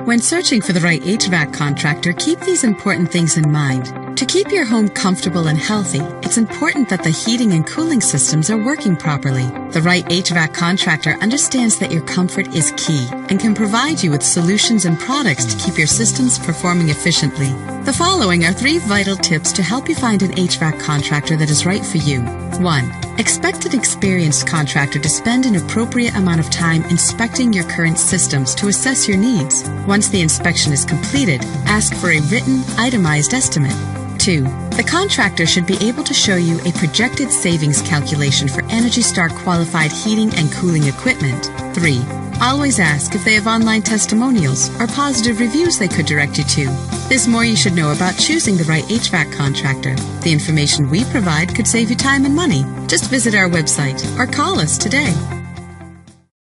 When searching for the right HVAC contractor, keep these important things in mind. To keep your home comfortable and healthy, it's important that the heating and cooling systems are working properly. The right HVAC contractor understands that your comfort is key and can provide you with solutions and products to keep your systems performing efficiently. The following are 3 vital tips to help you find an HVAC contractor that is right for you. 1. Expect an experienced contractor to spend an appropriate amount of time inspecting your current systems to assess your needs. Once the inspection is completed, ask for a written, itemized estimate. 2. The contractor should be able to show you a projected savings calculation for Energy Star qualified heating and cooling equipment. 3. Always ask if they have online testimonials or positive reviews they could direct you to. There's more you should know about choosing the right HVAC contractor. The information we provide could save you time and money. Just visit our website or call us today.